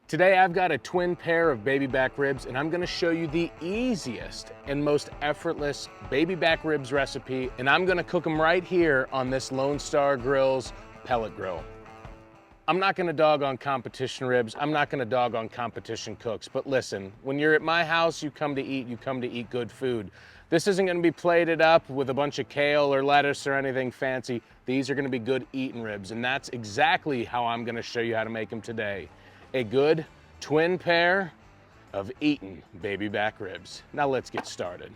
Today I've got a twin pair of baby back ribs and I'm gonna show you the easiest and most effortless baby back ribs recipe, and I'm gonna cook them right here on this Lone Star Grillz pellet grill. I'm not gonna dog on competition ribs, I'm not gonna dog on competition cooks, but listen, when you're at my house, you come to eat good food. This isn't gonna be plated up with a bunch of kale or lettuce or anything fancy. These are gonna be good eating ribs, and that's exactly how I'm gonna show you how to make them today. A good twin pair of eaten baby back ribs. Now let's get started.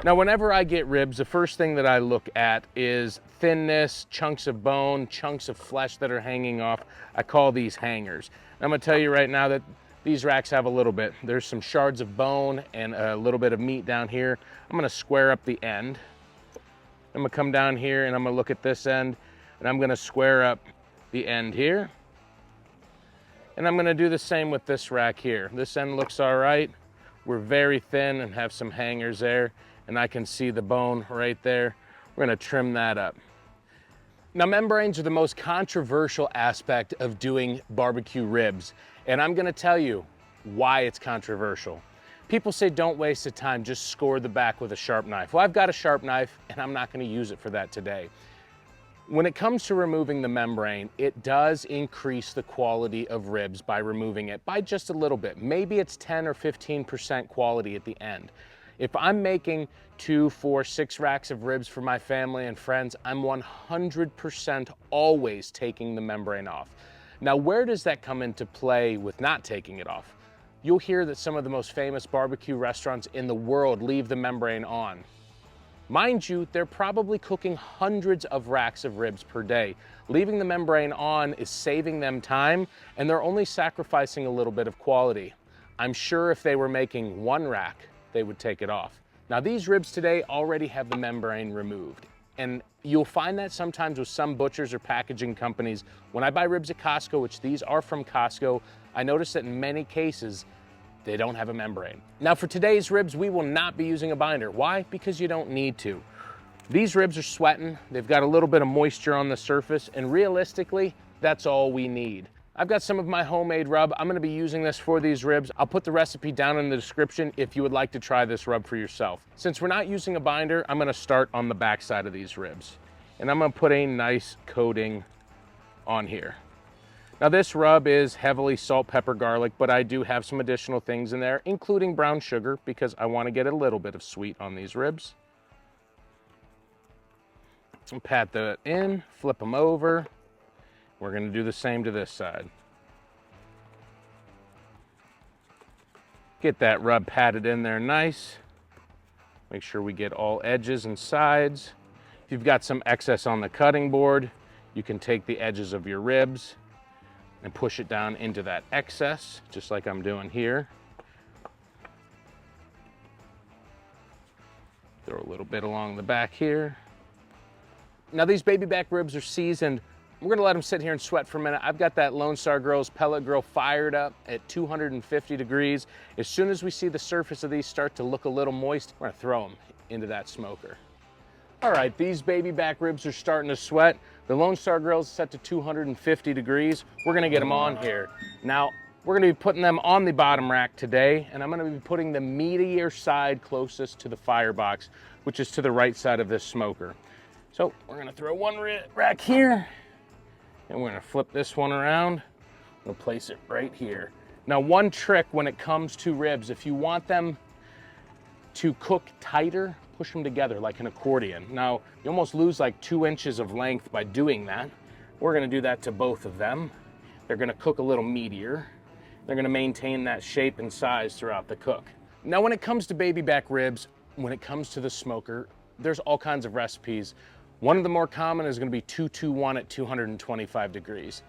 Now whenever I get ribs, the first thing that I look at is thinness, chunks of bone, chunks of flesh that are hanging off. I call these hangers. I'm gonna tell you right now that these racks have a little bit. There's some shards of bone and a little bit of meat down here. I'm gonna square up the end. I'm gonna come down here and I'm gonna look at this end and I'm gonna square up the end here. And I'm gonna do the same with this rack here. This end looks all right. We're very thin and have some hangers there, and I can see the bone right there. We're gonna trim that up. Now, membranes are the most controversial aspect of doing barbecue ribs, and I'm gonna tell you why it's controversial. People say don't waste the time, just score the back with a sharp knife. Well, I've got a sharp knife, and I'm not gonna use it for that today. When it comes to removing the membrane, it does increase the quality of ribs by removing it by just a little bit. Maybe it's 10 or 15% quality at the end. If I'm making 2, 4, 6 racks of ribs for my family and friends, I'm 100% always taking the membrane off. Now, where does that come into play with not taking it off? You'll hear that some of the most famous barbecue restaurants in the world leave the membrane on. Mind you, they're probably cooking hundreds of racks of ribs per day. Leaving the membrane on is saving them time, and they're only sacrificing a little bit of quality. I'm sure if they were making 1 rack, they would take it off. Now, these ribs today already have the membrane removed, and you'll find that sometimes with some butchers or packaging companies. When I buy ribs at Costco, which these are from Costco, I notice that in many cases, they don't have a membrane. Now for today's ribs, we will not be using a binder. Why? Because you don't need to. These ribs are sweating, they've got a little bit of moisture on the surface, and realistically, that's all we need. I've got some of my homemade rub. I'm gonna be using this for these ribs. I'll put the recipe down in the description if you would like to try this rub for yourself. Since we're not using a binder, I'm gonna start on the back side of these ribs. And I'm gonna put a nice coating on here. Now this rub is heavily salt, pepper, garlic, but I do have some additional things in there, including brown sugar, because I want to get a little bit of sweet on these ribs. And pat that in, flip them over. We're going to do the same to this side. Get that rub patted in there nice. Make sure we get all edges and sides. If you've got some excess on the cutting board, you can take the edges of your ribs and push it down into that excess, just like I'm doing here. Throw a little bit along the back here. Now these baby back ribs are seasoned. We're gonna let them sit here and sweat for a minute. I've got that Lone Star Grillz pellet grill fired up at 250 degrees. As soon as we see the surface of these start to look a little moist, we're gonna throw them into that smoker. All right, these baby back ribs are starting to sweat. The Lone Star Grillz is set to 250 degrees. We're gonna get them on here. Now, we're gonna be putting them on the bottom rack today, and I'm gonna be putting the meatier side closest to the firebox, which is to the right side of this smoker. So we're gonna throw one rack here, and we're gonna flip this one around. We'll place it right here. Now, one trick when it comes to ribs, if you want them to cook tighter, push them together like an accordion. Now, you almost lose like 2 inches of length by doing that. We're gonna do that to both of them. They're gonna cook a little meatier. They're gonna maintain that shape and size throughout the cook. Now, when it comes to baby back ribs, when it comes to the smoker, there's all kinds of recipes. One of the more common is gonna be 221 at 225 degrees.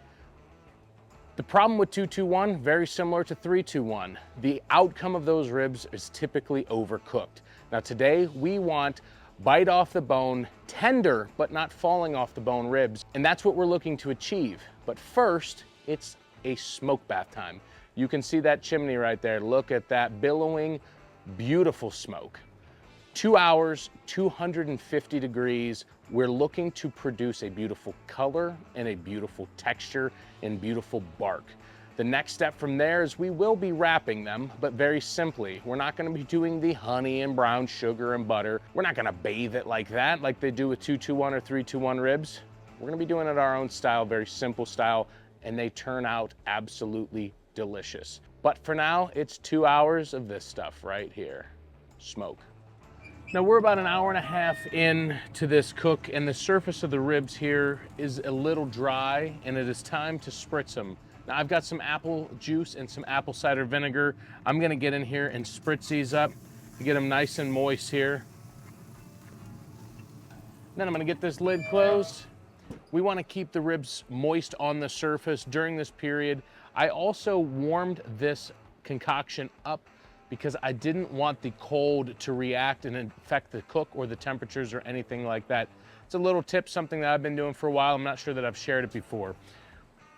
The problem with 221, very similar to 321. The outcome of those ribs is typically overcooked. Now today, we want bite off the bone, tender, but not falling off the bone ribs, and that's what we're looking to achieve. But first, it's a smoke bath time. You can see that chimney right there. Look at that billowing, beautiful smoke. 2 hours, 250 degrees. We're looking to produce a beautiful color and a beautiful texture and beautiful bark. The next step from there is we will be wrapping them, but very simply. We're not gonna be doing the honey and brown sugar and butter. We're not gonna bathe it like that, like they do with 221 or 321 ribs. We're gonna be doing it our own style, very simple style, and they turn out absolutely delicious. But for now, it's 2 hours of this stuff right here, smoke. Now we're about an hour and a half in to this cook, and the surface of the ribs here is a little dry, and it is time to spritz them. Now I've got some apple juice and some apple cider vinegar. I'm gonna get in here and spritz these up to get them nice and moist here. Then I'm gonna get this lid closed. We wanna keep the ribs moist on the surface during this period. I also warmed this concoction up because I didn't want the cold to react and affect the cook or the temperatures or anything like that. It's a little tip, something that I've been doing for a while. I'm not sure that I've shared it before.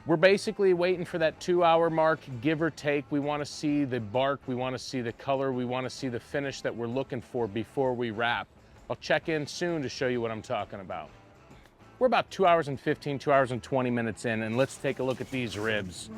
We're basically waiting for that 2 hour mark, give or take. We wanna see the bark, we wanna see the color, we wanna see the finish that we're looking for before we wrap. I'll check in soon to show you what I'm talking about. We're about 2 hours and 15, 2 hours and 20 minutes in, and let's take a look at these ribs.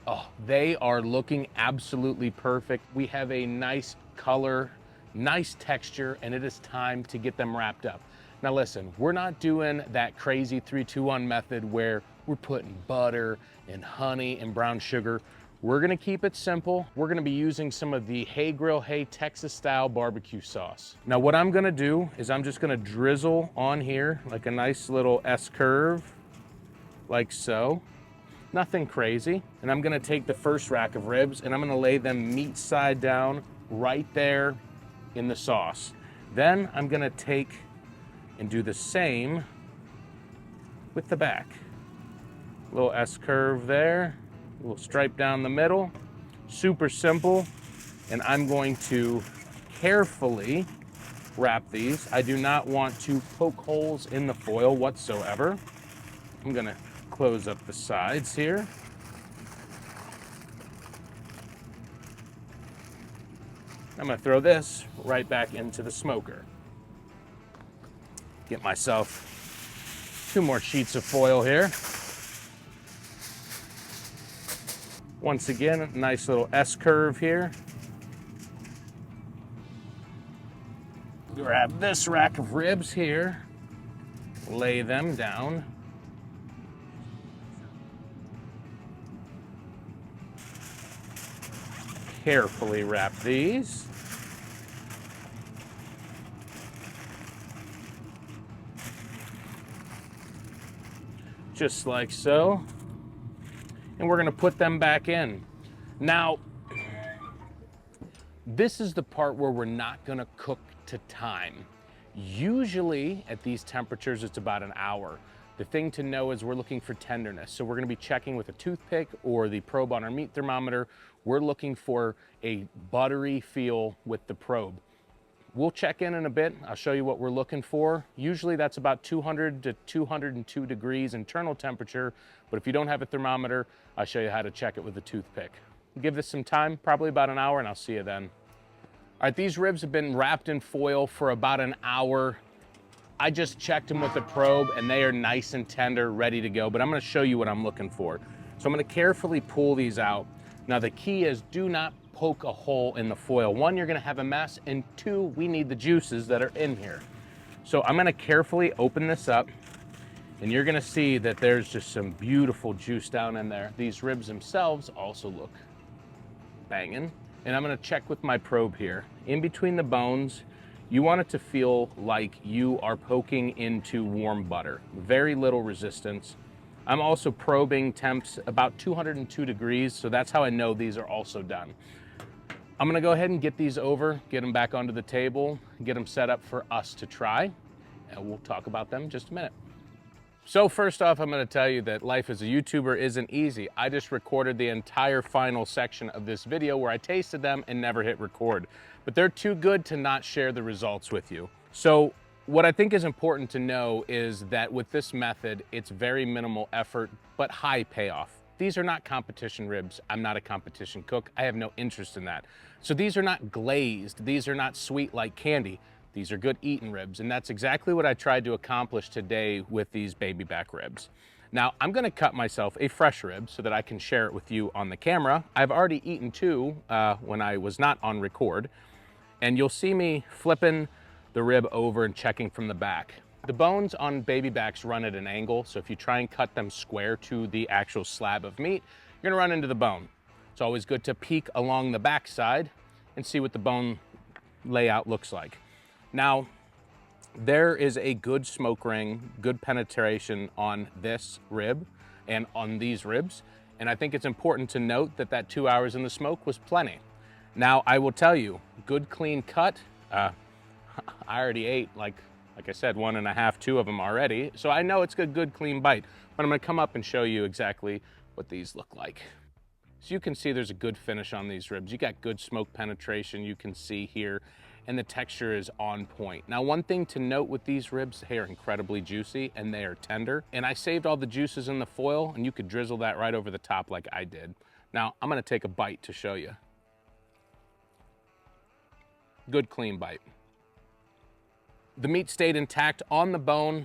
Oh, they are looking absolutely perfect. We have a nice color, nice texture, and it is time to get them wrapped up. Now listen, we're not doing that crazy 3-2-1 method where we're putting butter and honey and brown sugar. We're gonna keep it simple. We're gonna be using some of the Hey Grill Hey Texas style barbecue sauce. Now what I'm gonna do is I'm just gonna drizzle on here like a nice little S curve, like so. Nothing crazy. And I'm gonna take the first rack of ribs and I'm gonna lay them meat side down right there in the sauce. Then I'm gonna take and do the same with the back. Little S curve there, a little stripe down the middle. Super simple. And I'm going to carefully wrap these. I do not want to poke holes in the foil whatsoever. I'm gonna close up the sides here. I'm gonna throw this right back into the smoker. Get myself 2 more sheets of foil here. Once again, a nice little S curve here. Grab this rack of ribs here, lay them down. Carefully wrap these. Just like so. And we're gonna put them back in. Now, this is the part where we're not gonna cook to time. Usually at these temperatures, it's about an hour. The thing to know is we're looking for tenderness. So we're gonna be checking with a toothpick or the probe on our meat thermometer. We're looking for a buttery feel with the probe. We'll check in a bit. I'll show you what we're looking for. Usually that's about 200 to 202 degrees internal temperature, but if you don't have a thermometer, I'll show you how to check it with a toothpick. Give this some time, probably about an hour, and I'll see you then. All right, these ribs have been wrapped in foil for about an hour. I just checked them with the probe and they are nice and tender, ready to go, but I'm gonna show you what I'm looking for. So I'm gonna carefully pull these out. Now the key is do not poke a hole in the foil. 1, you're gonna have a mess, and 2, we need the juices that are in here. So I'm gonna carefully open this up, and you're gonna see that there's just some beautiful juice down in there. These ribs themselves also look banging. And I'm gonna check with my probe here. In between the bones, you want it to feel like you are poking into warm butter. Very little resistance. I'm also probing temps about 202 degrees, so that's how I know these are also done. I'm gonna go ahead and get these over, get them back onto the table, get them set up for us to try, and we'll talk about them in just a minute. So first off, I'm gonna tell you that life as a YouTuber isn't easy. I just recorded the entire final section of this video where I tasted them and never hit record, but they're too good to not share the results with you. So what I think is important to know is that with this method, it's very minimal effort, but high payoff. These are not competition ribs. I'm not a competition cook. I have no interest in that. So these are not glazed. These are not sweet like candy. These are good eating ribs. And that's exactly what I tried to accomplish today with these baby back ribs. Now, I'm gonna cut myself a fresh rib so that I can share it with you on the camera. I've already eaten two when I was not on record, and you'll see me flipping the rib over and checking from the back. The bones on baby backs run at an angle, so if you try and cut them square to the actual slab of meat, you're gonna run into the bone. It's always good to peek along the back side and see what the bone layout looks like. Now, there is a good smoke ring, good penetration on this rib and on these ribs. And I think it's important to note that that 2 hours in the smoke was plenty. Now, I will tell you, good clean cut. I already ate, like I said, 1.5, 2 of them already. So I know it's a good clean bite, but I'm gonna come up and show you exactly what these look like. So you can see there's a good finish on these ribs. You got good smoke penetration, you can see here, and the texture is on point. Now, one thing to note with these ribs, they are incredibly juicy and they are tender. And I saved all the juices in the foil, and you could drizzle that right over the top like I did. Now, I'm gonna take a bite to show you. Good clean bite. The meat stayed intact on the bone,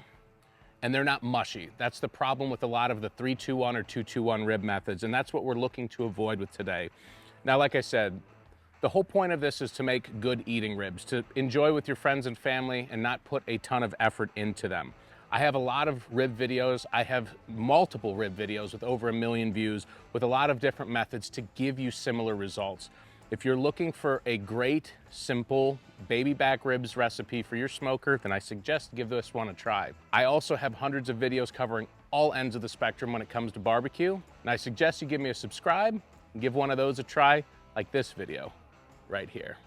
and they're not mushy. That's the problem with a lot of the 3-2-1 or 2-2-1 rib methods, and that's what we're looking to avoid with today. Now, like I said, the whole point of this is to make good eating ribs, to enjoy with your friends and family and not put a ton of effort into them. I have a lot of rib videos. I have multiple rib videos with over 1 million views with a lot of different methods to give you similar results. If you're looking for a great, simple baby back ribs recipe for your smoker, then I suggest give this one a try. I also have hundreds of videos covering all ends of the spectrum when it comes to barbecue, and I suggest you give me a subscribe and give one of those a try, like this video right here.